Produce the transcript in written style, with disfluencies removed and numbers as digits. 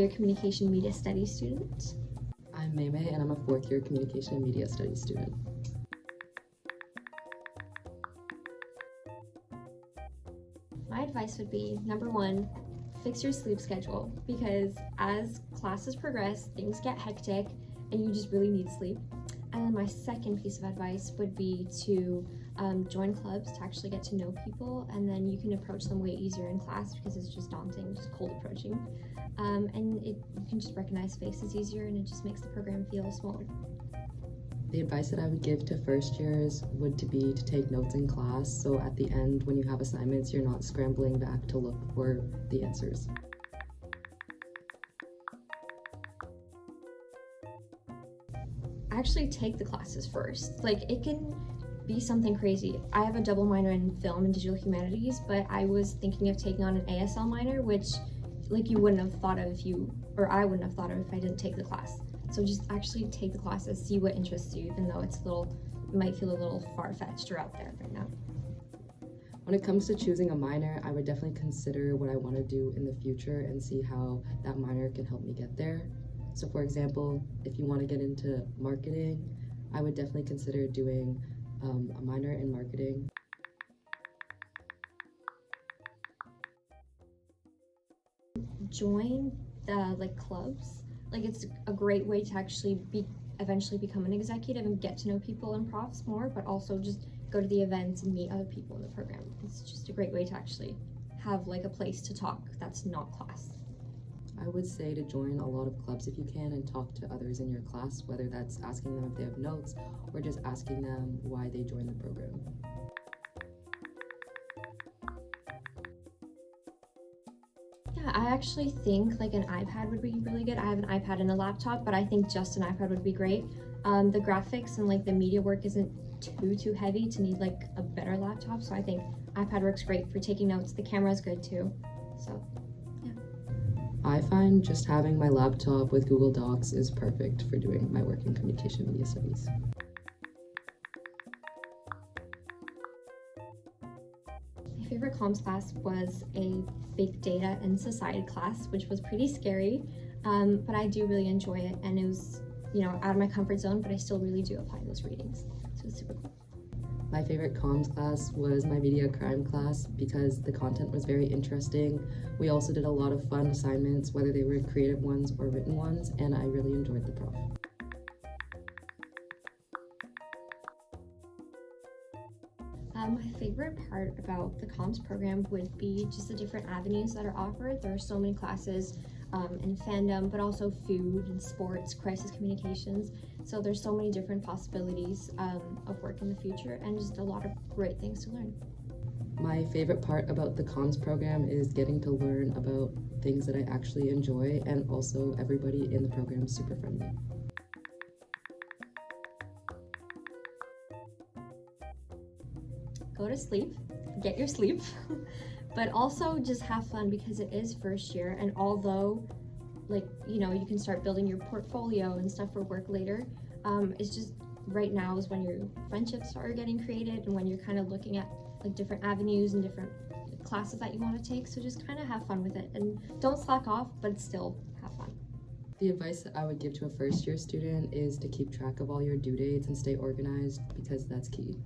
year Communication Media Studies student. I'm Mei Mei, and I'm a fourth year Communication and Media Studies student. My advice would be, number one, fix your sleep schedule, because as classes progress, things get hectic and you just really need sleep. And then my second piece of advice would be to join clubs to actually get to know people, and then you can approach them way easier in class because it's just daunting, just cold approaching. And you can just recognize faces easier, and it just makes the program feel smaller. The advice that I would give to first years would be to take notes in class, so at the end when you have assignments, you're not scrambling back to look for the answers. Actually take the classes first. Like, it can be something crazy. I have a double minor in film and digital humanities, but I was thinking of taking on an ASL minor, which like you wouldn't have thought of I wouldn't have thought of if I didn't take the class. So just actually take the classes, see what interests you, even though it might feel a little far-fetched or out there right now. When it comes to choosing a minor, I would definitely consider what I want to do in the future and see how that minor can help me get there. So for example, if you want to get into marketing, I would definitely consider doing a minor in marketing. Join the clubs. It's a great way to actually eventually become an executive and get to know people and profs more, but also just go to the events and meet other people in the program. It's just a great way to actually have a place to talk that's not class. I would say to join a lot of clubs if you can and talk to others in your class, whether that's asking them if they have notes or just asking them why they joined the program. Yeah, I actually think an iPad would be really good. I have an iPad and a laptop, but I think just an iPad would be great. The graphics and the media work isn't too heavy to need a better laptop, so I think iPad works great for taking notes. The camera is good too, so yeah. I find just having my laptop with Google Docs is perfect for doing my work in communication media studies. My favorite comms class was a big data and society class, which was pretty scary, but I do really enjoy it, and it was out of my comfort zone, but I still really do apply those readings, so it's super cool. My favorite comms class was my media crime class because the content was very interesting. We also did a lot of fun assignments, whether they were creative ones or written ones, and I really enjoyed the prof. My favorite part about the comms program would be just the different avenues that are offered. There are so many classes in fandom, but also food and sports, crisis communications. So there's so many different possibilities of work in the future, and just a lot of great things to learn. My favorite part about the comms program is getting to learn about things that I actually enjoy, and also everybody in the program is super friendly. Go to sleep, get your sleep, but also just have fun because it is first year, and although you can start building your portfolio and stuff for work later, it's just right now is when your friendships are getting created and when you're kind of looking at different avenues and different classes that you want to take, so just kind of have fun with it and don't slack off, but still have fun. The advice that I would give to a first year student is to keep track of all your due dates and stay organized, because that's key.